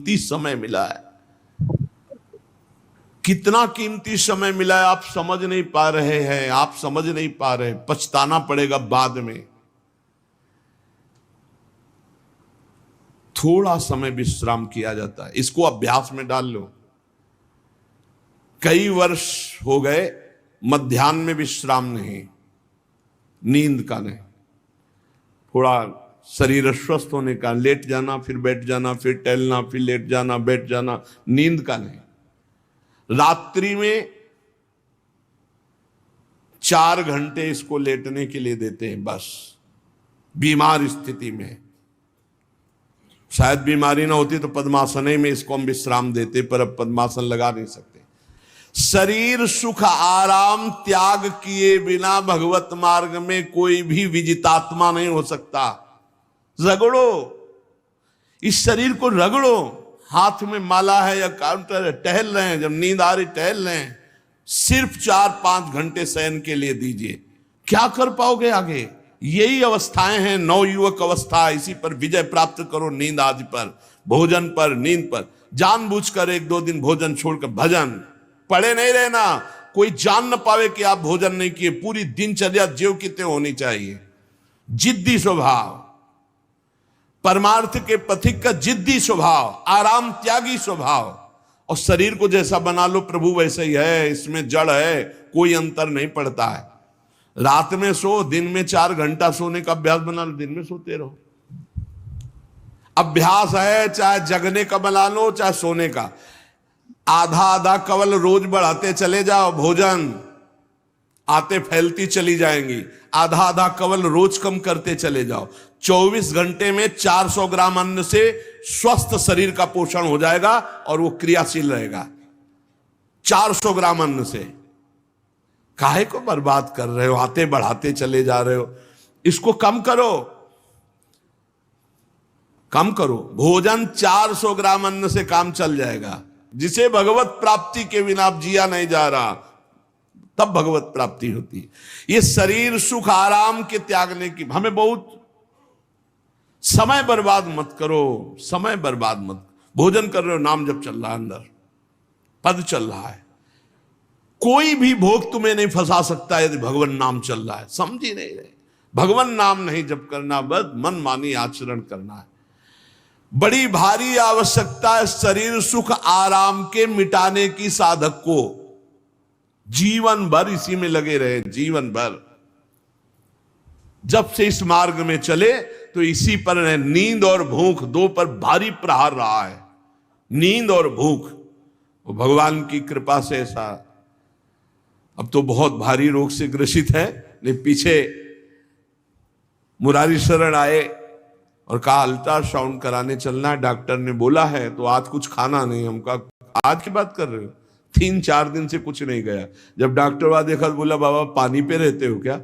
कीमती समय मिला है, कितना कीमती समय मिला है, आप समझ नहीं पा रहे हैं, आप समझ नहीं पा रहे, पछताना पड़ेगा बाद में। थोड़ा समय विश्राम किया जाता है, इसको अभ्यास में डाल लो। कई वर्ष हो गए मध्याह्न में विश्राम नहीं, नींद का नहीं, थोड़ा शरीर स्वस्थ होने का, लेट जाना फिर बैठ जाना, फिर टहलना, फिर लेट जाना बैठ जाना, नींद का नहीं। रात्रि में 4 घंटे इसको लेटने के लिए देते हैं बस, बीमार स्थिति में। शायद बीमारी ना होती तो पद्मासन में इसको हम विश्राम देते, पर अब पद्मासन लगा नहीं सकते। शरीर सुख आराम त्याग किए बिना भगवत मार्ग में कोई भी विजितात्मा नहीं हो सकता। रगड़ो, इस शरीर को रगड़ो, हाथ में माला है या काउंटर है, टहल रहे हैं, जब नींद आ रही टहल रहे हैं, सिर्फ 4-5 घंटे शयन के लिए दीजिए। क्या कर पाओगे आगे? यही अवस्थाएं हैं, नवयुवक अवस्था। इसी पर विजय प्राप्त करो, नींद आदि पर, भोजन पर, नींद पर। जानबूझकर 1-2 दिन भोजन छोड़कर भजन पड़े नहीं रहना, कोई जान न पावे कि आप भोजन नहीं किए। पूरी दिनचर्या ज्यों की त्यों होनी चाहिए। जिद्दी स्वभाव, परमार्थ के पथिक का जिद्दी स्वभाव, आराम त्यागी स्वभाव। और शरीर को जैसा बना लो प्रभु वैसे ही है, इसमें जड़ है, कोई अंतर नहीं पड़ता है। रात में सो, दिन में 4 घंटा सोने का अभ्यास बना लो, दिन में सोते रहो। अभ्यास है, चाहे जगने का बना लो चाहे सोने का। आधा आधा कवल रोज बढ़ाते चले जाओ, भोजन आते फैलती चली जाएंगी। आधा आधा कवल रोज कम करते चले जाओ। 24 घंटे में 400 ग्राम अन्न से स्वस्थ शरीर का पोषण हो जाएगा और वो क्रियाशील रहेगा। 400 ग्राम अन्न से काहे को बर्बाद कर रहे हो? आते बढ़ाते चले जा रहे हो। इसको कम करो, कम करो। भोजन 400 ग्राम अन्न से काम चल जाएगा। जिसे भगवत प्राप्ति के बिना जिया नहीं जा रहा, तब भगवत प्राप्ति होती है। ये शरीर सुख आराम के त्यागने की, हमें बहुत समय बर्बाद मत करो, समय बर्बाद मत। भोजन कर रहे हो, नाम जब चल रहा है, अंदर पद चल रहा है, कोई भी भोग तुम्हें नहीं फंसा सकता यदि भगवान नाम चल रहा है। समझ ही नहीं रहे, भगवान नाम नहीं जब करना, बस मन मानी आचरण करना है। बड़ी भारी आवश्यकता है शरीर सुख आराम के मिटाने की साधक को। जीवन भर इसी में लगे रहे, जीवन भर। जब से इस मार्ग में चले तो इसी पर है। नींद और भूख दो पर भारी प्रहार रहा है, नींद और भूख। वो भगवान की कृपा से ऐसा, अब तो बहुत भारी रोग से ग्रसित है। लेकिन पीछे मुरारी शरण आए और कहा अल्ट्रासाउंड कराने चलना है, डॉक्टर ने बोला है, तो आज कुछ खाना नहीं। हम कहा आज की बात कर रहे हो? 3-4 दिन से कुछ नहीं गया। जब डॉक्टर वहां देखा तो बोला बाबा पानी पे रहते हो क्या?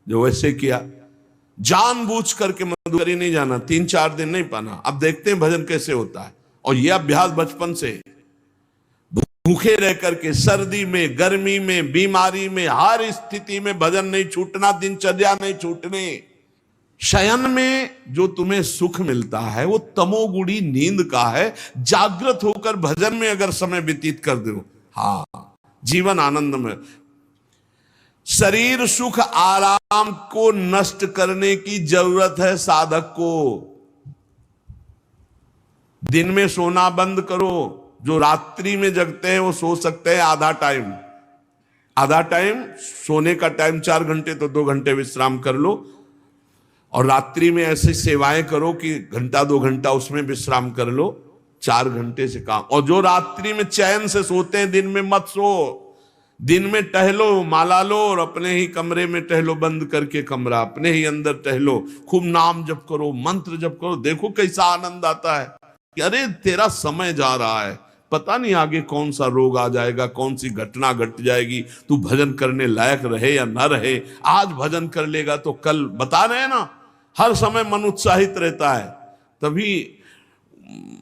जो वैसे किया, जानबूझ करके मधुकरी नहीं जाना, 3-4 दिन नहीं पाना। अब देखते हैं भजन कैसे होता है। और यह अभ्यास बचपन से, भूखे रह करके, सर्दी में, गर्मी में, बीमारी में, हर स्थिति में भजन नहीं छूटना, दिनचर्या नहीं छूटने। शयन में जो तुम्हें सुख मिलता है वो तमोगुणी नींद का है। जागृत होकर भजन में अगर समय व्यतीत कर दो, हाँ, जीवन आनंद में। शरीर सुख आराम को नष्ट करने की जरूरत है साधक को। दिन में सोना बंद करो। जो रात्रि में जगते हैं वो सो सकते हैं आधा टाइम, आधा टाइम सोने का टाइम 4 घंटे, तो 2 घंटे विश्राम कर लो। और रात्रि में ऐसी सेवाएं करो कि 1-2 घंटा उसमें विश्राम कर लो, 4 घंटे से काम। और जो रात्रि में चैन से सोते हैं, दिन में मत सो। दिन में टहलो, माला लो और अपने ही कमरे में टहलो, बंद करके कमरा, अपने ही अंदर टहलो, खूब नाम जप करो, मंत्र जप करो। देखो कैसा आनंद आता है कि अरे तेरा समय जा रहा है, पता नहीं आगे कौन सा रोग आ जाएगा, कौन सी घटना घट जाएगी, तू भजन करने लायक रहे या ना रहे। आज भजन कर लेगा तो कल, बता रहे हैं ना, हर समय मन उत्साहित रहता है। तभी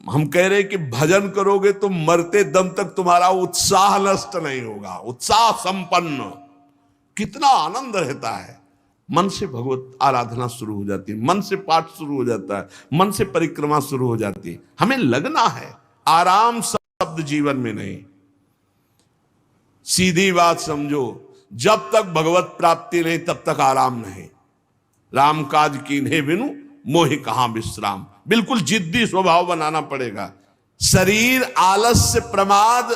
हम कह रहे कि भजन करोगे तो मरते दम तक तुम्हारा उत्साह नष्ट नहीं होगा, उत्साह संपन्न। कितना आनंद रहता है। मन से भगवत आराधना शुरू हो जाती है, मन से पाठ शुरू हो जाता है, मन से परिक्रमा शुरू हो जाती है। हमें लगना है, आराम शब्द जीवन में नहीं। सीधी बात समझो, जब तक भगवत प्राप्ति नहीं तब तक आराम नहीं। राम काज कीन्हे बिनु मोहि कहां विश्राम। बिल्कुल जिद्दी स्वभाव बनाना पड़ेगा। शरीर, आलस्य, प्रमाद,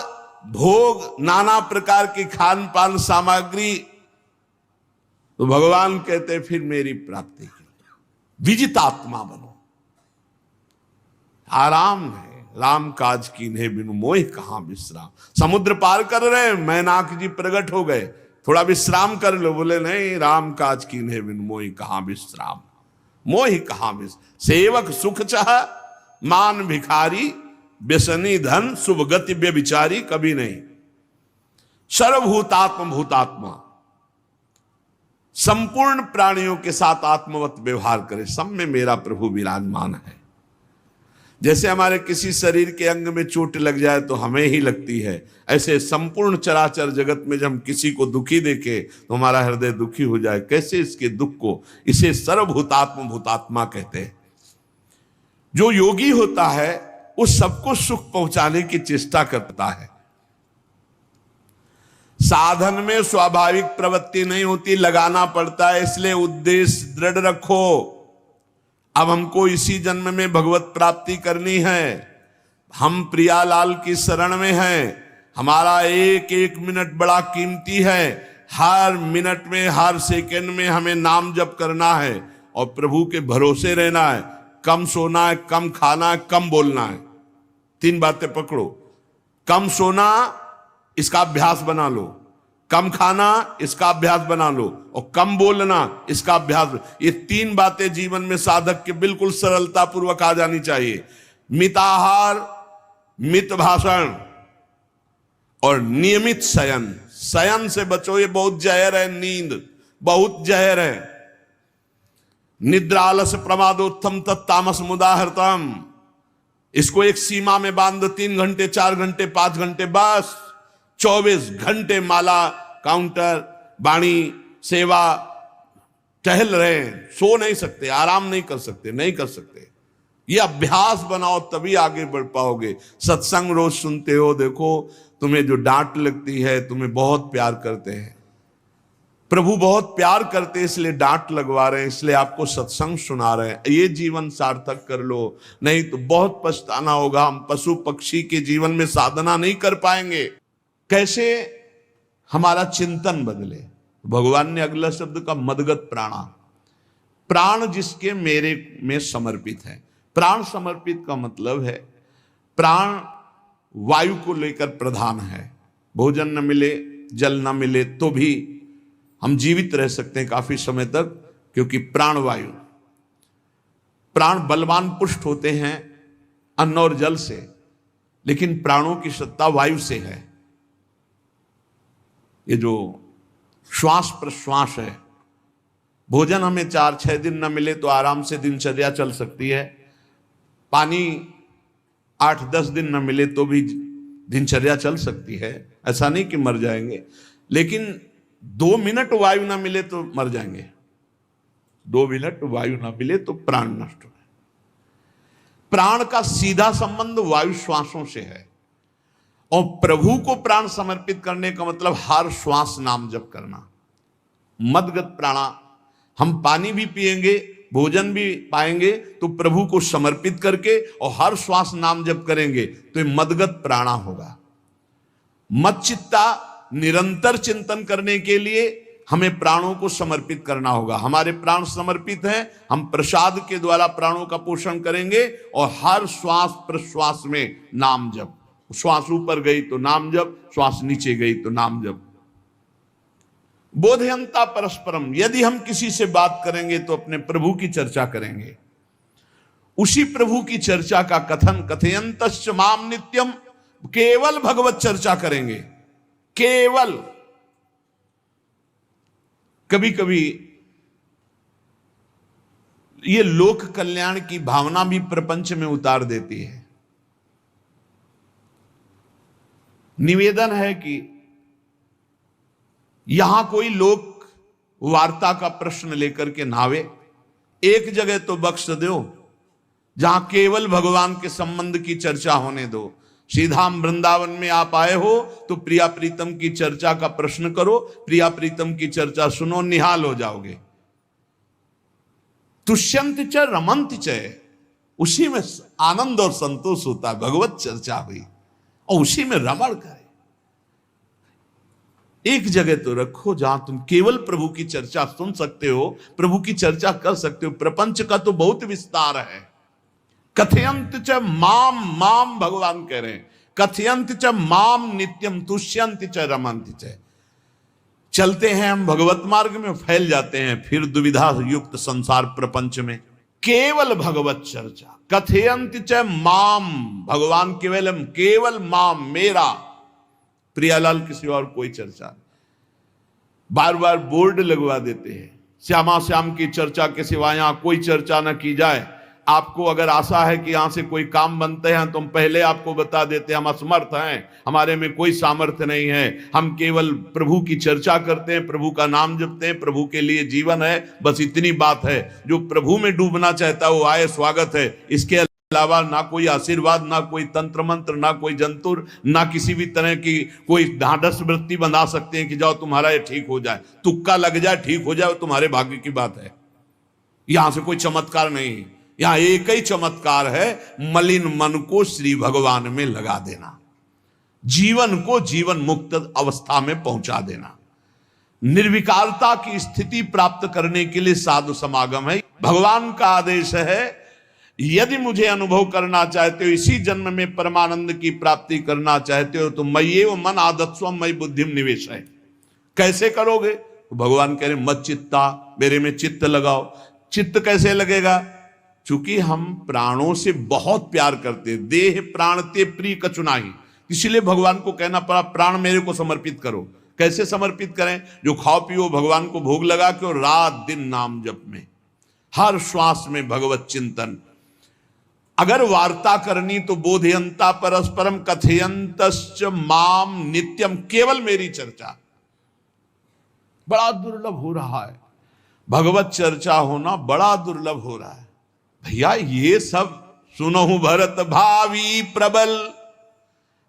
भोग, नाना प्रकार की खान पान सामग्री, तो भगवान कहते फिर मेरी प्राप्ति की विजितात्मा बनो। आराम है, राम काज कीन्हे बिनु मोहि कहां विश्राम। समुद्र पार कर रहे हैं, मैनाक जी प्रकट हो गए, थोड़ा विश्राम कर लो। बोले नहीं, राम काज कीन्हे बिनु मोहि कहां विश्राम। मोहि कहां विश्राम। सेवक सुख चाह मान भिखारी, व्यसनी धन शुभ गति व्यभिचारी, कभी नहीं। सर्वभूतात्म भूतात्मा, संपूर्ण प्राणियों के साथ आत्मवत व्यवहार करे, सब में मेरा प्रभु विराजमान है। जैसे हमारे किसी शरीर के अंग में चोट लग जाए तो हमें ही लगती है, ऐसे संपूर्ण चराचर जगत में जब हम किसी को दुखी देखे तो हमारा हृदय दुखी हो जाए। कैसे इसके दुख को, इसे सर्वभूतात्म भूतात्मा कहते हैं। जो योगी होता है उस सबको सुख पहुंचाने की चेष्टा करता है। साधन में स्वाभाविक प्रवृत्ति नहीं होती, लगाना पड़ता है। इसलिए उद्देश्य दृढ़ रखो। अब हमको इसी जन्म में भगवत प्राप्ति करनी है। हम प्रियालाल की शरण में हैं। हमारा एक एक मिनट बड़ा कीमती है। हर मिनट में, हर सेकंड में हमें नाम जप करना है और प्रभु के भरोसे रहना है। कम सोना है, कम खाना है, कम बोलना है। 3 बातें पकड़ो। कम सोना, इसका अभ्यास बना लो। कम खाना, इसका अभ्यास बना लो। और कम बोलना, इसका अभ्यास। ये 3 बातें जीवन में साधक के बिल्कुल सरलता पूर्वक आ जानी चाहिए। मिताहार, मित भाषण और नियमित शयन। शयन से बचो, ये बहुत जहर है। नींद बहुत जहर है। निद्रा आलस प्रमादोत्थम तत्तामस मुदाहृतम। इसको एक सीमा में बांध दो। 3 घंटे, 4 घंटे, 5 घंटे, बस 24 घंटे माला, काउंटर, वाणी, सेवा, टहल रहे हैं। सो नहीं सकते, आराम नहीं कर सकते, नहीं कर सकते। ये अभ्यास बनाओ, तभी आगे बढ़ पाओगे। सत्संग रोज सुनते हो, देखो तुम्हें जो डांट लगती है, तुम्हें बहुत प्यार करते हैं। प्रभु बहुत प्यार करते हैं, इसलिए डांट लगवा रहे हैं, इसलिए आपको सत्संग सुना रहे हैं। ये जीवन सार्थक कर लो, नहीं तो बहुत पछताना होगा। हम पशु पक्षी के जीवन में साधना नहीं कर पाएंगे। कैसे हमारा चिंतन बदले। भगवान ने अगला शब्द का मदगत प्राणा। प्राण जिसके मेरे में समर्पित है। प्राण समर्पित का मतलब है प्राण वायु को लेकर प्रधान है। भोजन न मिले, जल न मिले तो भी हम जीवित रह सकते हैं काफी समय तक, क्योंकि प्राण वायु। प्राण बलवान पुष्ट होते हैं अन्न और जल से, लेकिन प्राणों की सत्ता वायु से है। ये जो श्वास प्रश्वास है, भोजन हमें 4-6 दिन न मिले तो आराम से दिनचर्या चल सकती है। पानी 8-10 दिन न मिले तो भी दिनचर्या चल सकती है। ऐसा नहीं कि मर जाएंगे, लेकिन 2 मिनट वायु ना मिले तो मर जाएंगे। 2 मिनट वायु ना मिले तो प्राण नष्ट हो। प्राण का सीधा संबंध वायु श्वासों से है। और प्रभु को प्राण समर्पित करने का मतलब हर श्वास नाम जप करना। मदगत प्राणा। हम पानी भी पिएंगे, भोजन भी पाएंगे तो प्रभु को समर्पित करके, और हर श्वास नाम जप करेंगे तो ये मदगत प्राणा होगा। मत चित्ता, निरंतर चिंतन करने के लिए हमें प्राणों को समर्पित करना होगा। हमारे प्राण समर्पित हैं, हम प्रसाद के द्वारा प्राणों का पोषण करेंगे और हर श्वास प्रश्वास में नाम जप। श्वास ऊपर गई तो नाम जप, श्वास नीचे गई तो नाम जप। बोधयंता परस्परम। यदि हम किसी से बात करेंगे तो अपने प्रभु की चर्चा करेंगे। उसी प्रभु की चर्चा का कथन, कथयंतश्च माम नित्यम, केवल भगवत चर्चा करेंगे। केवल। कभी कभी ये लोक कल्याण की भावना भी प्रपंच में उतार देती है। निवेदन है कि यहां कोई लोक वार्ता का प्रश्न लेकर के नावे। एक जगह तो बख्श दो जहां केवल भगवान के संबंध की चर्चा होने दो। सीधा वृंदावन में आप आए हो तो प्रिया प्रीतम की चर्चा का प्रश्न करो, प्रिया प्रीतम की चर्चा सुनो, निहाल हो जाओगे। तुष्यंत च रमंत च, उसी में आनंद और संतोष होता है। भगवत चर्चा हुई और उसी में रमण करे। एक जगह तो रखो जहां तुम केवल प्रभु की चर्चा सुन सकते हो, प्रभु की चर्चा कर सकते हो। प्रपंच का तो बहुत विस्तार है। कथयंत च माम, माम भगवान कह रहे हैं, कथयंत च माम नित्यम तुष्यंत च रमंत च। चलते हैं हम भगवत मार्ग में, फैल जाते हैं फिर दुविधा युक्त संसार प्रपंच में। केवल भगवत चर्चा, कथयंत च माम, भगवान केवलम, केवल माम, मेरा, प्रियालाल किसी और कोई चर्चा। बार बार बोर्ड लगवा देते हैं, श्यामा श्याम की चर्चा के सिवा यहां कोई चर्चा न की जाए। आपको अगर आशा है कि यहां से कोई काम बनते हैं तो हम पहले आपको बता देते हैं हम असमर्थ हैं, हमारे में कोई सामर्थ्य नहीं है, हम केवल प्रभु की चर्चा करते हैं, प्रभु का नाम जपते हैं, प्रभु के लिए जीवन है, बस इतनी बात है। जो प्रभु में डूबना चाहता है वो आए, स्वागत है। इसके अलावा ना कोई आशीर्वाद, ना कोई तंत्र मंत्र, ना कोई जंतुर, ना किसी भी तरह की कोई ढांढस वृत्ति बना सकते हैं कि जाओ तुम्हारा ये ठीक हो जाए, तुक्का लग जाए, ठीक हो जाए, तुम्हारे भाग्य की बात है। यहां से कोई चमत्कार नहीं, यहां एक ही चमत्कार है, मलिन मन को श्री भगवान में लगा देना, जीवन को जीवन मुक्त अवस्था में पहुंचा देना। निर्विकारता की स्थिति प्राप्त करने के लिए साधु समागम है। भगवान का आदेश है, यदि मुझे अनुभव करना चाहते हो, इसी जन्म में परमानंद की प्राप्ति करना चाहते हो, तो मय्येव मन आदत्स्व मयि बुद्धिम निवेश है। कैसे करोगे? तो भगवान कह रहे मत चित्ता, मेरे में चित्त लगाओ। चित्त कैसे लगेगा? चूंकि हम प्राणों से बहुत प्यार करते, देह प्राण ते प्रिय कछुनाहि, इसीलिए भगवान को कहना पड़ा प्राण मेरे को समर्पित करो। कैसे समर्पित करें? जो खाओ पियो भगवान को भोग लगा के, और रात दिन नाम जप में, हर श्वास में भगवत चिंतन। अगर वार्ता करनी तो बोधयंता परस्परम कथयंतश्च माम नित्यम, केवल मेरी चर्चा। बड़ा दुर्लभ हो रहा है, भगवत चर्चा होना बड़ा दुर्लभ हो रहा है। भैया ये सब सुनहु भरत भावी प्रबल,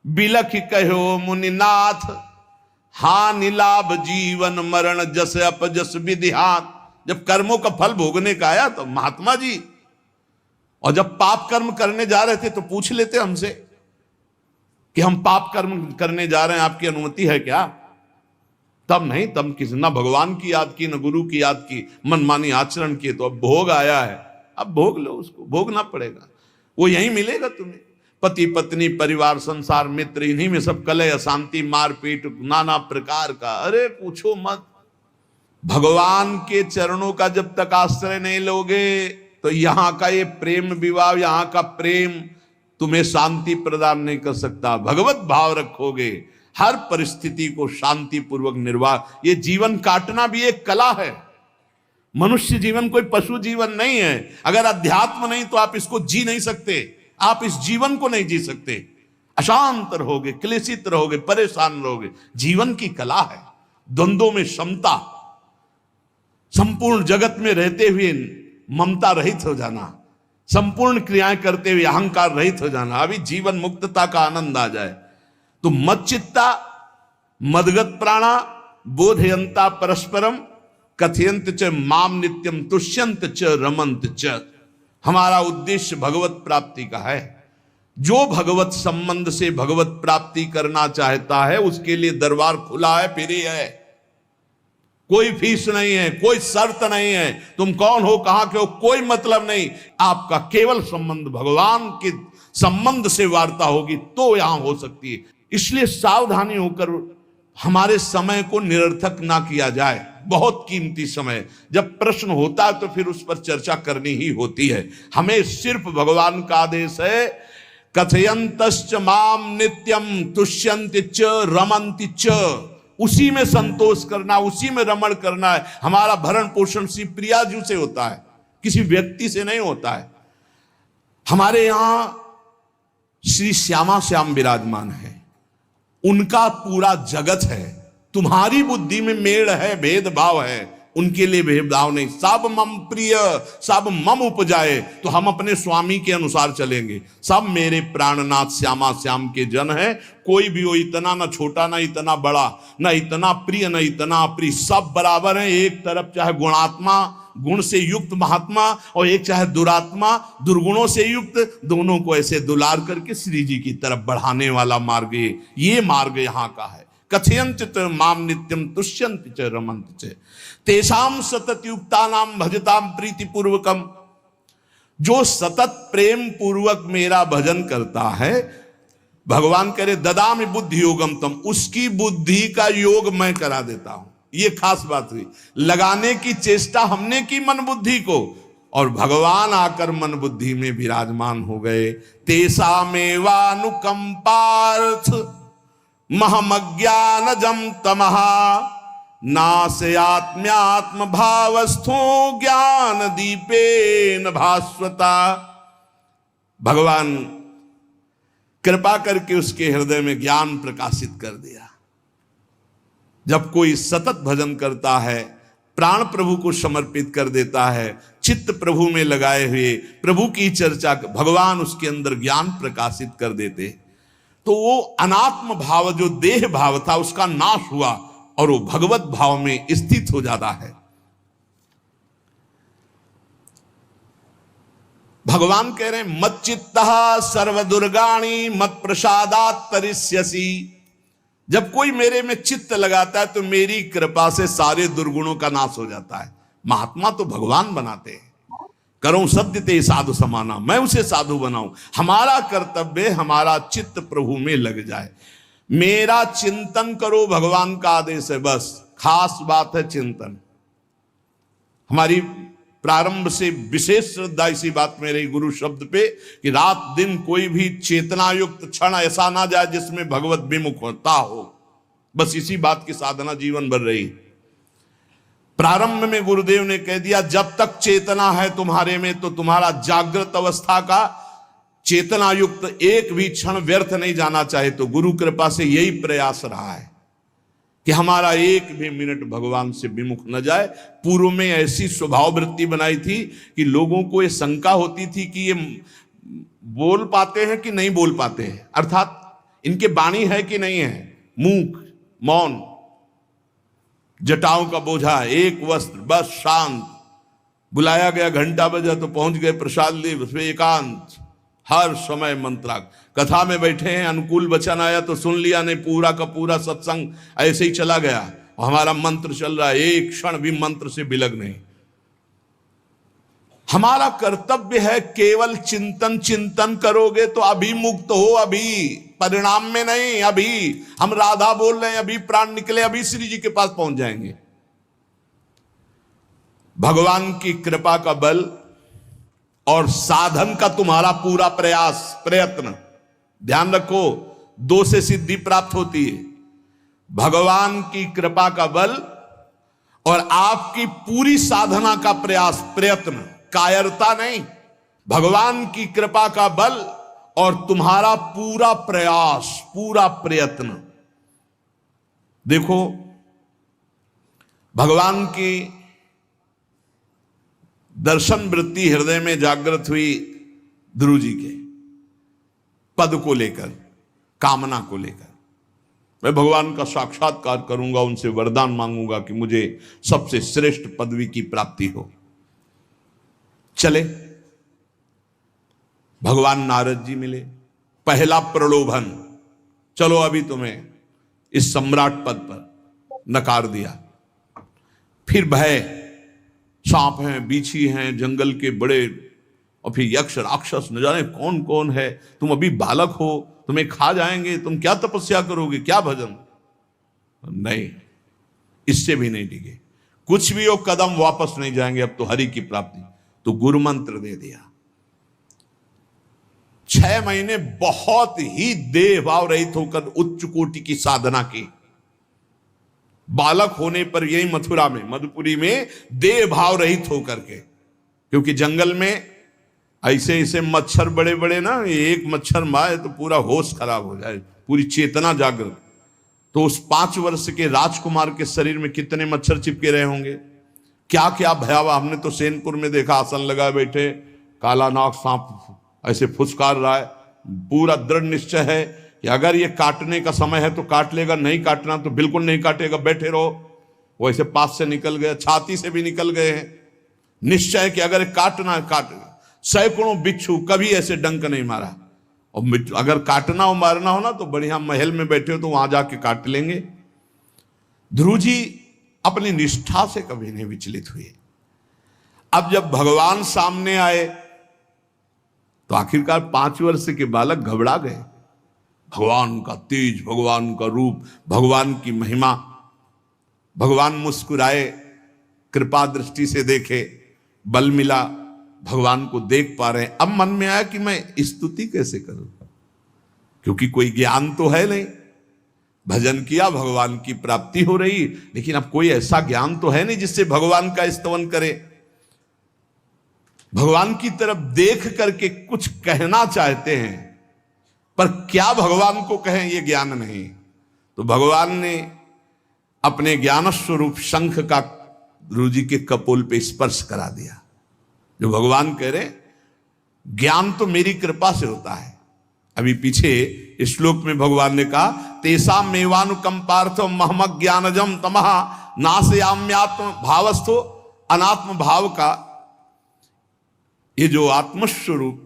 बिलख कहो मुनिनाथ, हानि लाभ जीवन मरण जस अपजस विधिहात। जब कर्मों का फल भोगने का आया तो महात्मा जी, और जब पाप कर्म करने जा रहे थे तो पूछ लेते हमसे कि हम पाप कर्म करने जा रहे हैं, आपकी अनुमति है क्या? तब नहीं, तब किसी न भगवान की याद की न गुरु की याद की, मनमानी आचरण किए। तो अब भोग आया है, अब भोग लो, उसको भोगना पड़ेगा, वो यहीं मिलेगा तुम्हें। पति पत्नी परिवार संसार मित्र, इन्हीं में सब कलह अशांति मारपीट नाना प्रकार का। अरे पूछो मत। भगवान के चरणों का जब तक आश्रय नहीं लोगे तो यहां का ये प्रेम विवाह, यहां का प्रेम तुम्हें शांति प्रदान नहीं कर सकता। भगवत भाव रखोगे, हर परिस्थिति को शांति पूर्वक निर्वाह। ये जीवन काटना भी एक कला है। मनुष्य जीवन कोई पशु जीवन नहीं है। अगर अध्यात्म नहीं तो आप इसको जी नहीं सकते, आप इस जीवन को नहीं जी सकते। अशांत रहोगे, क्लेशित रहोगे, परेशान रहोगे। जीवन की कला है द्वंद्वों में समता, संपूर्ण जगत में रहते हुए ममता रहित हो जाना, संपूर्ण क्रियाएं करते हुए अहंकार रहित हो जाना। अभी जीवन मुक्तता का आनंद आ जाए तो मच्चित्ता मदगत प्राणा बोधयंता परस्परम कथयंत च माम नित्यम तुष्यंत च रमंत च। हमारा उद्देश्य भगवत प्राप्ति का है। जो भगवत संबंध से भगवत प्राप्ति करना चाहता है उसके लिए दरबार खुला है, फ्री है, कोई फीस नहीं है, कोई शर्त नहीं है। तुम कौन हो, कहां के हो, कोई मतलब नहीं। आपका केवल संबंध भगवान के संबंध से वार्ता होगी तो यहां हो सकती है। इसलिए सावधानी होकर हमारे समय को निरर्थक ना किया जाए। बहुत कीमती समय, जब प्रश्न होता है तो फिर उस पर चर्चा करनी ही होती है। हमें सिर्फ भगवान का आदेश है, कथयंतश्च माम नित्यम तुष्यन्ति च रमन्ति च। उसी में संतोष करना, उसी में रमण करना है। हमारा भरण पोषण श्री प्रियाजू से होता है, किसी व्यक्ति से नहीं होता है। हमारे यहां श्री श्यामा श्याम विराजमान है, उनका पूरा जगत है। तुम्हारी बुद्धि में मेड़ है, भेदभाव है, उनके लिए भेदभाव नहीं, सब मम प्रिय, सब मम उपजाए, तो हम अपने स्वामी के अनुसार चलेंगे। सब मेरे प्राणनाथ श्यामा श्याम के जन है, कोई भी हो, इतना ना छोटा ना इतना बड़ा, ना इतना प्रिय ना इतना अप्रिय, सब बराबर है। एक तरफ चाहे गुणात्मा, गुण से युक्त महात्मा, और एक चाहे दुरात्मा, दुर्गुणों से युक्त, दोनों को ऐसे दुलार करके श्री जी की तरफ बढ़ाने वाला मार्ग ये मार्ग यहाँ का है। कथयंत माम नित्यम तुष्यंत च रमंत च तेषाम सतत युक्तानाम भजताम प्रीति पूर्वकम। जो सतत प्रेम पूर्वक मेरा भजन करता है, भगवान करे ददामि बुद्धि योगम तम, उसकी बुद्धि का योग मैं करा देता हूं। ये खास बात हुई, लगाने की चेष्टा हमने की मन बुद्धि को, और भगवान आकर मन बुद्धि में विराजमान हो गए। तेषामेवानुकंपार्थ महमज्ञानजं तमहा नाशयात्म्यात्म भावस्थो ज्ञान दीपेन भास्वता। भगवान कृपा करके उसके हृदय में ज्ञान प्रकाशित कर दिया। जब कोई सतत भजन करता है, प्राण प्रभु को समर्पित कर देता है, चित्त प्रभु में लगाए हुए प्रभु की चर्चा, भगवान उसके अंदर ज्ञान प्रकाशित कर देते, तो वो अनात्म भाव जो देह भाव था उसका नाश हुआ और वो भगवत भाव में स्थित हो जाता है। भगवान कह रहे हैं मत चित्तः सर्व दुर्गाणी मत प्रसादात तरिष्यसि। जब कोई मेरे में चित्त लगाता है तो मेरी कृपा से सारे दुर्गुणों का नाश हो जाता है। महात्मा तो भगवान बनाते हैं, करो सत्य ते साधु समाना, मैं उसे साधु बनाऊं। हमारा कर्तव्य, हमारा चित्त प्रभु में लग जाए, मेरा चिंतन करो, भगवान का आदेश है। बस खास बात है चिंतन। हमारी प्रारंभ से विशेष श्रद्धा इसी बात में रही गुरु शब्द पे, कि रात दिन कोई भी चेतना युक्त क्षण ऐसा ना जाए जिसमें भगवत विमुखता हो। बस इसी बात की साधना जीवन भर रही। प्रारंभ में गुरुदेव ने कह दिया जब तक चेतना है तुम्हारे में तो तुम्हारा जागृत अवस्था का चेतना युक्त एक भी क्षण व्यर्थ नहीं जाना चाहे। तो गुरु कृपा से यही प्रयास रहा है कि हमारा एक भी मिनट भगवान से विमुख न जाए। पूर्व में ऐसी स्वभाव वृत्ति बनाई थी कि लोगों को ये शंका होती थी कि ये बोल पाते हैं कि नहीं बोल पाते हैं, अर्थात इनके वाणी है कि नहीं है, मूक मौन, जटाओं का बोझा, एक वस्त्र, बस शांत। बुलाया गया, घंटा बजा तो पहुंच गए, प्रसाद लिए, उसमें एकांत, हर समय मंत्राग। कथा में बैठे हैं, अनुकूल वचन आया तो सुन लिया, नहीं पूरा का पूरा सत्संग ऐसे ही चला गया। और हमारा मंत्र चल रहा है, एक क्षण भी मंत्र से बिलग नहीं। हमारा कर्तव्य है केवल चिंतन। चिंतन करोगे तो अभी मुक्त हो, अभी परिणाम में नहीं। अभी हम राधा बोल रहे हैं, अभी प्राण निकले, अभी श्री जी के पास पहुंच जाएंगे। भगवान की कृपा का बल और साधन का तुम्हारा पूरा प्रयास प्रयत्न, ध्यान रखो, दो से सिद्धि प्राप्त होती है। भगवान की कृपा का बल और आपकी पूरी साधना का प्रयास प्रयत्न, कायरता नहीं। भगवान की कृपा का बल और तुम्हारा पूरा प्रयास, पूरा प्रयत्न। देखो भगवान की दर्शन वृत्ति हृदय में जागृत हुई ध्रुव जी के पद को लेकर, कामना को लेकर। मैं भगवान का साक्षात्कार करूंगा, उनसे वरदान मांगूंगा कि मुझे सबसे श्रेष्ठ पदवी की प्राप्ति हो। चले, भगवान नारद जी मिले। पहला प्रलोभन, चलो अभी तुम्हें इस सम्राट पद पर नकार दिया। फिर भय, सांप हैं, बीछी हैं, जंगल के बड़े, और फिर यक्ष राक्षस, न जाने कौन कौन है। तुम अभी बालक हो, तुम्हें खा जाएंगे, तुम क्या तपस्या करोगे, क्या भजन। नहीं, इससे भी नहीं डिगे, कुछ भी हो, कदम वापस नहीं जाएंगे, अब तो हरि की प्राप्ति। तो गुरु मंत्र दे दिया। 6 महीने बहुत ही देह भाव रहित होकर उच्च कोटि की साधना की। बालक होने पर यही मथुरा में, मधुपुरी में देह भाव रहित होकर के, क्योंकि जंगल में ऐसे ऐसे मच्छर बड़े बड़े ना, एक मच्छर मारे तो पूरा होश खराब हो जाए, पूरी चेतना जागृत। तो उस 5 वर्ष के राजकुमार के शरीर में कितने मच्छर चिपके रहे होंगे। क्या क्या भयावह। हमने तो सैनपुर में देखा, आसन लगाए बैठे काला नाग सांप ऐसे फुसकार रहा है। पूरा दृढ़ निश्चय है कि अगर ये काटने का समय है तो काट लेगा, नहीं काटना तो बिल्कुल नहीं काटेगा, बैठे रहो। वो ऐसे पास से निकल गए, छाती से भी निकल गए हैं। निश्चय कि अगर काटना काट। सैकड़ों बिच्छू, कभी ऐसे डंक नहीं मारा। और अगर काटना हो मारना हो ना तो बढ़िया महल में बैठे हो तो वहां जाके काट लेंगे। ध्रुव जी अपनी निष्ठा से कभी नहीं विचलित हुए। अब जब भगवान सामने आए तो आखिरकार 5 वर्ष के बालक घबरा गए। भगवान का तेज, भगवान का रूप, भगवान की महिमा। भगवान मुस्कुराए, कृपा दृष्टि से देखे, बल मिला, भगवान को देख पा रहे हैं। अब मन में आया कि मैं स्तुति कैसे करूं, क्योंकि कोई ज्ञान तो है नहीं। भजन किया, भगवान की प्राप्ति हो रही, लेकिन अब कोई ऐसा ज्ञान तो है नहीं जिससे भगवान का स्तवन करे। भगवान की तरफ देख करके कुछ कहना चाहते हैं, पर क्या भगवान को कहें ये ज्ञान नहीं। तो भगवान ने अपने ज्ञान स्वरूप शंख का ध्रुव जी के कपोल पे स्पर्श करा दिया। जो भगवान कह रहे, ज्ञान तो मेरी कृपा से होता है। अभी पीछे इस श्लोक में भगवान ने कहा, तेसा मेवानुकंपार्थो महमक ज्ञानजम तमः नाशयाम्यात्म भावस्थो। अनात्म भाव का ये जो आत्मस्वरूप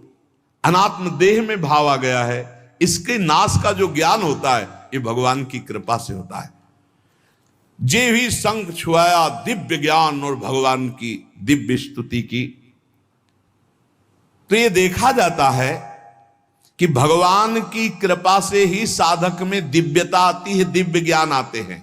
अनात्म देह में भाव आ गया है, इसके नाश का जो ज्ञान होता है ये भगवान की कृपा से होता है। जे भी संग छुआया दिव्य ज्ञान और भगवान की दिव्य स्तुति की। तो ये देखा जाता है कि भगवान की कृपा से ही साधक में दिव्यता आती है, दिव्य ज्ञान आते हैं।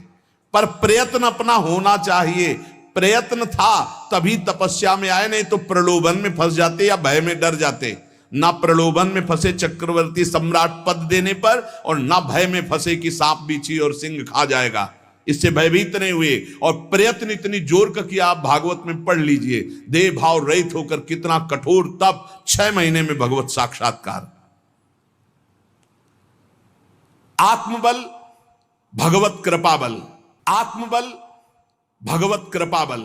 पर प्रयत्न अपना होना चाहिए। प्रयत्न था तभी तपस्या में आए, नहीं तो प्रलोभन में फंस जाते या भय में डर जाते। ना प्रलोभन में फंसे चक्रवर्ती सम्राट पद देने पर, और ना भय में फंसे कि सांप बिच्छी और सिंह खा जाएगा, इससे भयभीत नहीं हुए। और प्रयत्न इतनी जोर का किया, आप भागवत में पढ़ लीजिए, देह भाव रहित होकर कितना कठोर तप, 6 महीने में भगवत साक्षात्कार। आत्मबल भगवत कृपा बल, आत्मबल भगवत कृपा बल।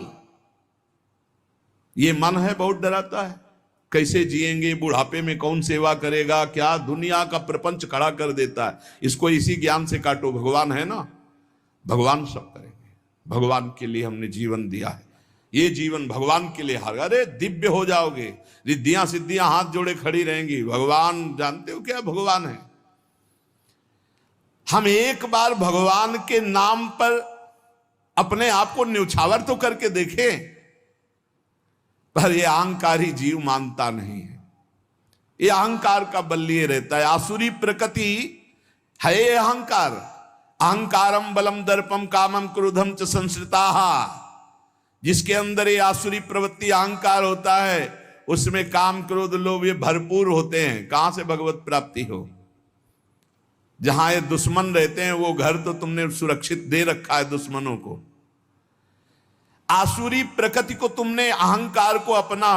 ये मन है बहुत डराता है, कैसे जिएंगे, बुढ़ापे में कौन सेवा करेगा, क्या दुनिया का प्रपंच खड़ा कर देता है। इसको इसी ज्ञान से काटो, भगवान है ना, भगवान सब करेंगे। भगवान के लिए हमने जीवन दिया है, ये जीवन भगवान के लिए हार। अरे दिव्य हो जाओगे, रिद्धियां सिद्धियां हाथ जोड़े खड़ी रहेंगी। भगवान जानते हो क्या भगवान है। हम एक बार भगवान के नाम पर अपने आप को न्यौछावर तो करके देखें, पर यह अहंकारी जीव मानता नहीं है। ये अहंकार का बल लिए रहता है। आसुरी प्रकृति है ये अहंकार। अहंकारम बलम दर्पम कामम क्रोधम च संश्रिताः। जिसके अंदर ये आसुरी प्रवृत्ति अहंकार होता है, उसमें काम क्रोध लोभ ये भरपूर होते हैं। कहां से भगवत प्राप्ति हो। जहां ये दुश्मन रहते हैं वो घर तो तुमने सुरक्षित दे रखा है दुश्मनों को। आसुरी प्रकृति को तुमने अहंकार को अपना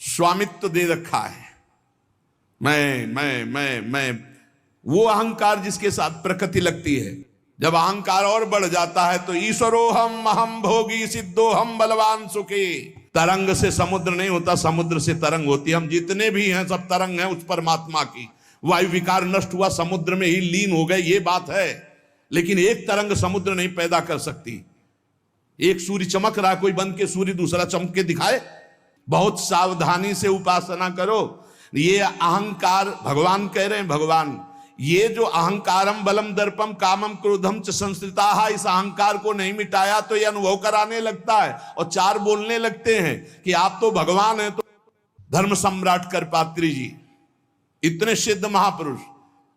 स्वामित्व दे रखा है। मैं वो अहंकार जिसके साथ प्रकृति लगती है। जब अहंकार और बढ़ जाता है तो ईश्वरोहम अहम भोगी सिद्धोहम बलवान सुखी। तरंग से समुद्र नहीं होता, समुद्र से तरंग होती है। हम जितने भी हैं सब तरंग हैं उस परमात्मा की। वायु विकार नष्ट हुआ, समुद्र में ही लीन हो गए, ये बात है। लेकिन एक तरंग समुद्र नहीं पैदा कर सकती। एक सूर्य चमक रहा, कोई बंद के सूर्य दूसरा चमक के दिखाए। बहुत सावधानी से उपासना करो। ये अहंकार भगवान कह रहे हैं, भगवान ये जो अहंकारम बलम दर्पम कामम क्रोधम च संश्रिताः, इस अहंकार को नहीं मिटाया तो ये अनुभव कराने लगता है और 4 बोलने लगते हैं कि आप तो भगवान हैं। तो धर्म सम्राट करपात्री जी इतने सिद्ध महापुरुष,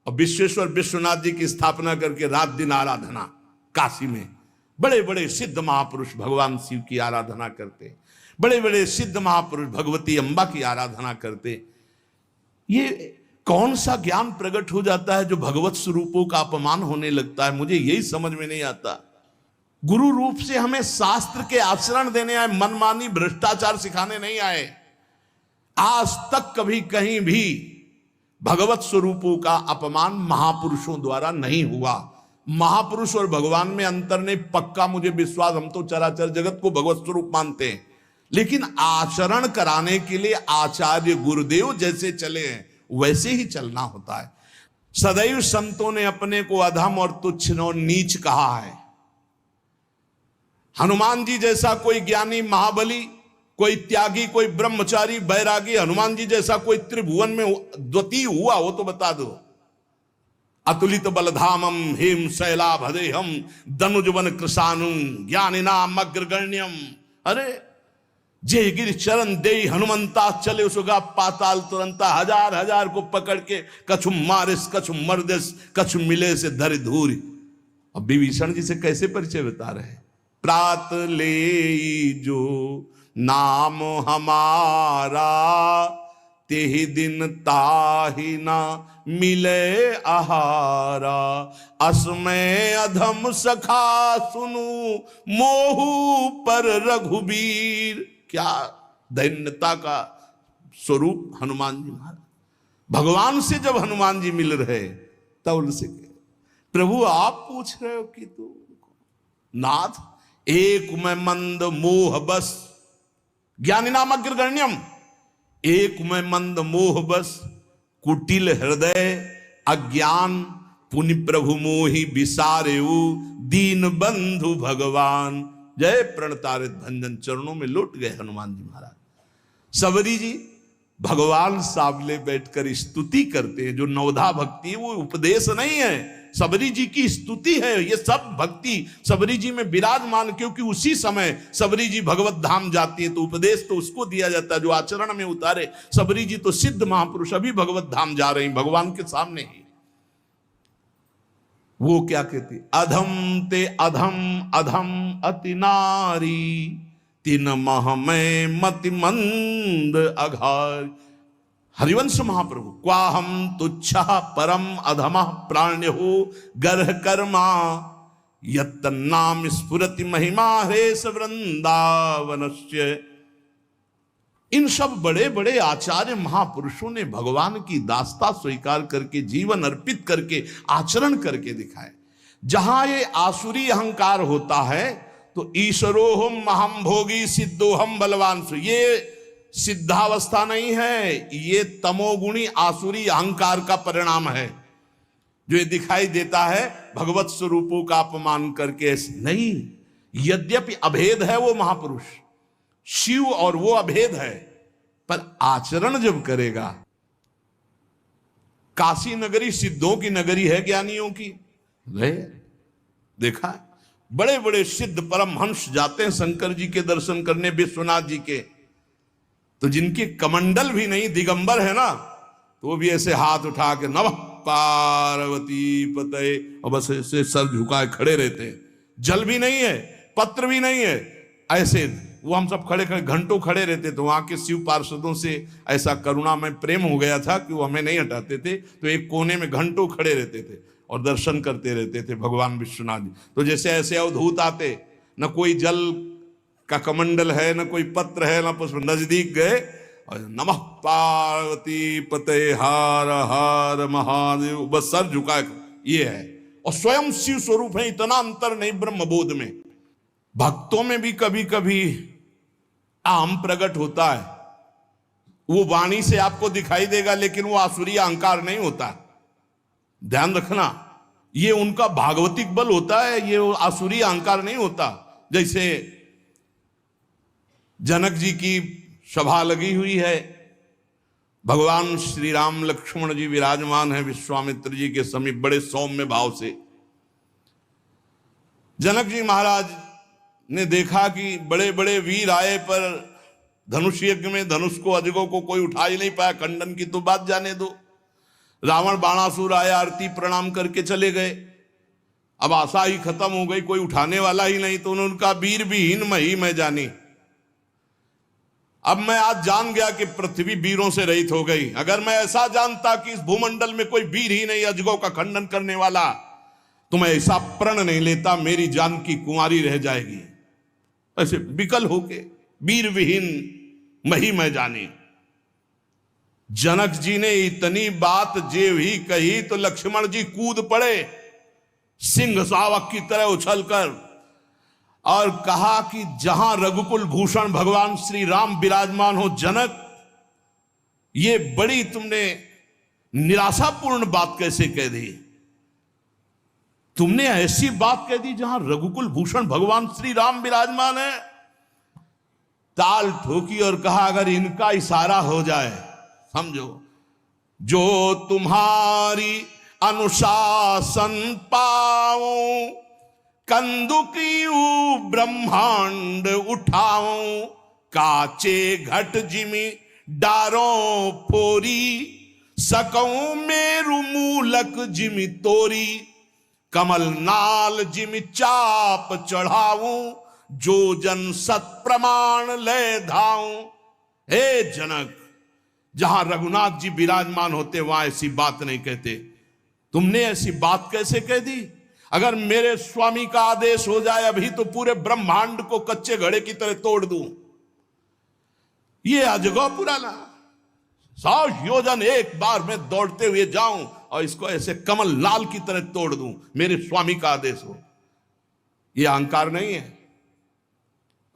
और विश्वेश्वर विश्वनाथ जी की स्थापना करके रात दिन आराधना, काशी में बड़े बड़े सिद्ध महापुरुष भगवान शिव की आराधना करते, बड़े बड़े सिद्ध महापुरुष भगवती अम्बा की आराधना करते। ये कौन सा ज्ञान प्रकट हो जाता है जो भगवत स्वरूपों का अपमान होने लगता है। मुझे यही समझ में नहीं आता। गुरु रूप से हमें शास्त्र के आचरण देने आए, मनमानी भ्रष्टाचार सिखाने नहीं आए। आज तक कभी कहीं भी भगवत स्वरूपों का अपमान महापुरुषों द्वारा नहीं हुआ। महापुरुष और भगवान में अंतर नहीं, पक्का मुझे विश्वास, हम तो चराचर जगत को भगवत स्वरूप मानते हैं, लेकिन आचरण कराने के लिए आचार्य गुरुदेव जैसे चले हैं वैसे ही चलना होता है। सदैव संतों ने अपने को अधम और तुच्छ और नीच कहा है। हनुमान जी जैसा कोई ज्ञानी, महाबली, कोई त्यागी, कोई ब्रह्मचारी, बैरागी, हनुमान जी जैसा कोई त्रिभुवन में द्वितीय हुआ हो तो बता दो। अतुलित बलधामम हेम शैलाभदेहम दनुजवन कृशानुम ज्ञानिनाम अग्रगण्यम। अरे जय गिर चरण दे हनुमंता चले उसगा पाताल तुरंता, हजार हजार को पकड़ के कछु मारिस कछु मर्दिस कछु मिले से धर धूरी। अब विभीषण जी से कैसे परिचय बता रहे हैं। प्रात ले जो नाम हमारा तेहि दिन ताहि ना मिले आहारा। असमय अधम सखा सुनु मोहु पर रघुबीर। क्या दैन्यता का स्वरूप हनुमान जी महाराज। भगवान से जब हनुमान जी मिल रहे तब उनसे प्रभु आप पूछ रहे हो कि तू नाथ एक में मंद मोह बस ज्ञानी नाम अग्रगण्यम। एक में मंद मोह बस कुटिल हृदय अज्ञान पुनि प्रभु मोहि विसारेऊ दीन बंधु भगवान। जय प्रणतारित भंजन चरणों में लौट गए हनुमान जी महाराज। सबरी जी भगवान सामने बैठकर स्तुति करते हैं। जो नवधा भक्ति है वो उपदेश नहीं है, सबरी जी की स्तुति है। ये सब भक्ति सबरी जी में विराजमान, क्योंकि उसी समय सबरी जी भगवत धाम जाती है तो उपदेश तो उसको दिया जाता है जो आचरण में उतारे। सबरी जी तो सिद्ध महापुरुष अभी भगवत धाम जा रहे हैं भगवान के सामने ही। वो क्या कहती, अधम ते अधम अधम अति नारी तिन मह में मति मंद अघार। हरिवंश महाप्रभु क्वाहम तुच्छ परम अधम प्राण्य हो गर्ह कर्मा यत्तन्नाम स्फुरति महिमा हरेश वृंदावनस्य। इन सब बड़े बड़े आचार्य महापुरुषों ने भगवान की दास्ता स्वीकार करके जीवन अर्पित करके आचरण करके दिखाए। जहां ये आसुरी अहंकार होता है तो ईश्वरोहम महम भोगी सिद्धोहम बलवान, ये सिद्धावस्था नहीं है, ये तमोगुणी आसुरी अहंकार का परिणाम है जो ये दिखाई देता है भगवत स्वरूपों का अपमान करके। नहीं, यद्यपि अभेद है वो महापुरुष शिव और वो अभेद है, पर आचरण जब करेगा। काशी नगरी सिद्धों की नगरी है, ज्ञानियों की है। देखा बड़े बड़े सिद्ध परमहंस जाते हैं शंकर जी के दर्शन करने, विश्वनाथ जी के, तो जिनके कमंडल भी नहीं दिगंबर है ना, तो वो भी ऐसे हाथ उठा के नमः पार्वती पते और बस ऐसे सर झुकाए खड़े रहते हैं। जल भी नहीं है, पत्र भी नहीं है, ऐसे वो हम सब खड़े खड़े घंटों खड़े रहते। तो वहां के शिव पार्षदों से ऐसा करुणा में प्रेम हो गया था कि वो हमें नहीं हटाते थे, तो एक कोने में घंटों खड़े रहते थे और दर्शन करते रहते थे भगवान विश्वनाथ जी। तो जैसे ऐसे अवधूत आते, न कोई जल का कमंडल है, न कोई पत्र है, न पुष्प, नजदीक गए और नमः पार्वती पते हार हार महादेव, बस सर झुका, ये है। और स्वयं शिव स्वरूप है, इतना अंतर नहीं ब्रह्मबोध में। भक्तों में भी कभी कभी आम प्रकट होता है, वो वाणी से आपको दिखाई देगा, लेकिन वो आसुरी अहंकार नहीं होता। ध्यान रखना, ये उनका भागवतिक बल होता है, ये आसुरी अहंकार नहीं होता। जैसे जनक जी की सभा लगी हुई है, भगवान श्री राम लक्ष्मण जी विराजमान है विश्वामित्र जी के समीप बड़े सौम्य भाव से। जनक जी महाराज ने देखा कि बड़े बड़े वीर आए, पर धनुष यज्ञ में धनुष को अजगों को कोई उठा ही नहीं पाया, खंडन की तो बात जाने दो। रावण बाणासुर आया, आरती प्रणाम करके चले गए। अब आशा ही खत्म हो गई, कोई उठाने वाला ही नहीं, तो उन्होंने उनका वीर विहीन मही मैं जानी। अब मैं आज जान गया कि पृथ्वी वीरों से रहित हो गई। अगर मैं ऐसा जानता कि इस भूमंडल में कोई वीर ही नहीं अजगों का खंडन करने वाला, तो मैं ऐसा प्रण नहीं लेता, मेरी जान की कुंवारी रह जाएगी। ऐसे विकल होके वीर विहीन मही मैं जानी। जनक जी ने इतनी बात जे ही कही तो लक्ष्मण जी कूद पड़े सिंह शावक की तरह उछलकर, और कहा कि जहां रघुकुल भूषण भगवान श्री राम विराजमान हो, जनक ये बड़ी तुमने निराशापूर्ण बात कैसे कह दी? तुमने ऐसी बात कह दी जहां रघुकुल भूषण भगवान श्री राम विराजमान है। ताल ठोकी और कहा अगर इनका इशारा हो जाए, समझो, जो तुम्हारी अनुशासन पाऊं, कंदुकियू ब्रह्मांड उठाऊं, काचे घट जिमी डारों फोरी, सकऊं मेरु मूलक जिमी तोरी, कमल नाल जिमी चाप चढ़ाऊं, जो जन सत प्रमाण ले धाऊं। हे जनक, जहां रघुनाथ जी विराजमान होते वहां ऐसी बात नहीं कहते। तुमने ऐसी बात कैसे कह दी? अगर मेरे स्वामी का आदेश हो जाए अभी तो पूरे ब्रह्मांड को कच्चे घड़े की तरह तोड़ दूं। ये अजगौ पुराना, 100 योजन एक बार में दौड़ते हुए जाऊं और इसको ऐसे कमल लाल की तरह तोड़ दूं, मेरे स्वामी का आदेश हो। यह अहंकार नहीं है।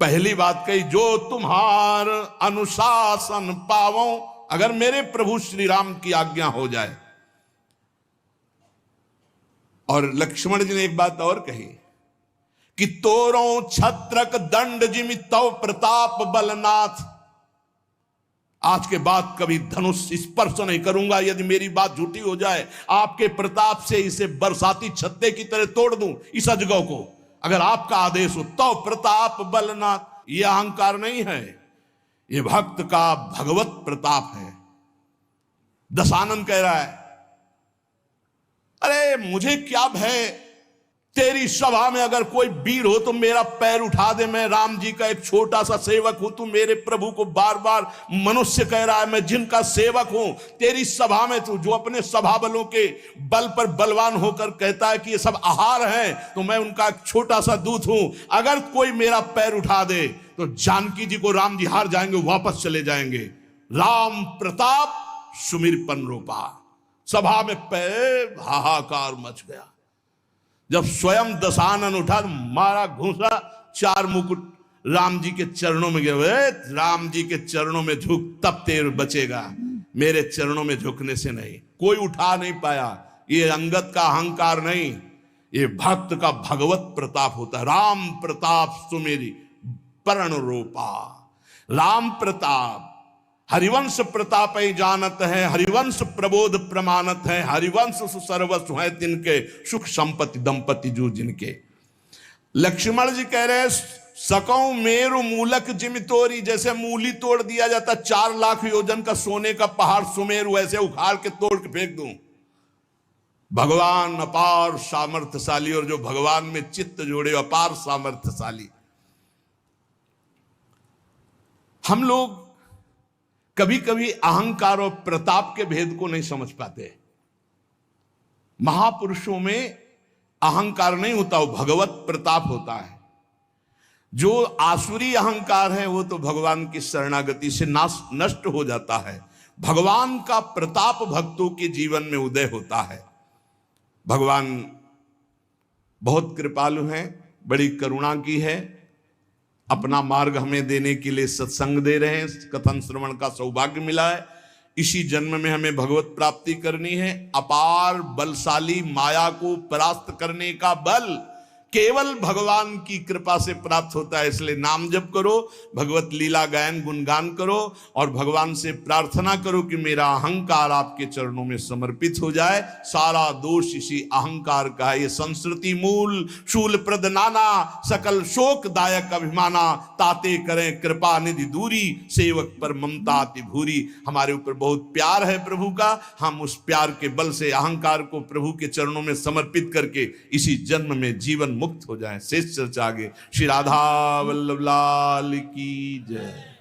पहली बात कही, जो तुम्हार अनुशासन पावो, अगर मेरे प्रभु श्री राम की आज्ञा हो जाए। और लक्ष्मण जी ने एक बात और कही कि तोरों छत्रक दंड जिमि तव प्रताप बलनाथ, आज के बाद कभी धनुष स्पर्श नहीं करूंगा यदि मेरी बात झूठी हो जाए। आपके प्रताप से इसे बरसाती छत्ते की तरह तोड़ दूं इस अजगौ को, अगर आपका आदेश हो। तव प्रताप बलनाथ, यह अहंकार नहीं है, यह भक्त का भगवत प्रताप है। दशानन कह रहा है, अरे मुझे क्या भय, तेरी सभा में अगर कोई वीर हो तो मेरा पैर उठा दे। मैं राम जी का एक छोटा सा सेवक हूं, तू मेरे प्रभु को बार बार मनुष्य कह रहा है, मैं जिनका सेवक हूं। तेरी सभा में तू जो अपने सभा बलों के बल पर बलवान होकर कहता है कि ये सब आहार है, तो मैं उनका एक छोटा सा दूत हूं। अगर कोई मेरा पैर उठा दे तो जानकी जी को राम जी हार जाएंगे, वापस चले जाएंगे। राम प्रताप सुमिरपन रूपा। सभा में पैर हाहाकार मच गया। जब स्वयं दशानन उठा, मारा घूसा, 4 मुकुट राम जी के चरणों में गए। राम जी के चरणों में झुक, तब तेर बचेगा, मेरे चरणों में झुकने से नहीं। कोई उठा नहीं पाया। ये अंगत का अहंकार नहीं, ये भक्त का भगवत प्रताप होता है। राम प्रताप सुमेरी परण रूपा। राम प्रताप, हरिवंश प्रताप ही जानत है, हरिवंश प्रबोध प्रमाणत है, हरिवंश सर्वस्व है तिनके, सुख संपत्ति दंपति जो जिनके। लक्ष्मण जी कह रहे, सकौ मेरु मूलक जिमितोरी, जैसे मूली तोड़ दिया जाता 4 लाख योजन का सोने का पहाड़ सुमेरु, ऐसे उखाड़ के तोड़ के फेंक दूं। भगवान अपार सामर्थ्यशाली, और जो भगवान में चित्त जोड़े अपार सामर्थ्यशाली। हम लोग कभी कभी अहंकार और प्रताप के भेद को नहीं समझ पाते। महापुरुषों में अहंकार नहीं होता, वो भगवत प्रताप होता है। जो आसुरी अहंकार है वो तो भगवान की शरणागति से नष्ट हो जाता है। भगवान का प्रताप भक्तों के जीवन में उदय होता है। भगवान बहुत कृपालु हैं, बड़ी करुणा की है, अपना मार्ग हमें देने के लिए सत्संग दे रहे हैं। कथन श्रवण का सौभाग्य मिला है। इसी जन्म में हमें भगवत प्राप्ति करनी है। अपार बलशाली माया को परास्त करने का बल केवल भगवान की कृपा से प्राप्त होता है। इसलिए नाम जप करो, भगवत लीला गायन गुणगान करो, और भगवान से प्रार्थना करो कि मेरा अहंकार आपके चरणों में समर्पित हो जाए। सारा दोष इसी अहंकार का है। ये संस्कृति मूल शूल प्रद नाना, सकल शोकदायक अभिमाना, ताते करें कृपा निधि दूरी, सेवक पर ममता अति भूरी। हमारे ऊपर बहुत प्यार है प्रभु का, हम उस प्यार के बल से अहंकार को प्रभु के चरणों में समर्पित करके इसी जन्म में जीवन मुक्त हो जाए। शेष चर्चा आगे। श्री राधा वल्लभ लाल की जय।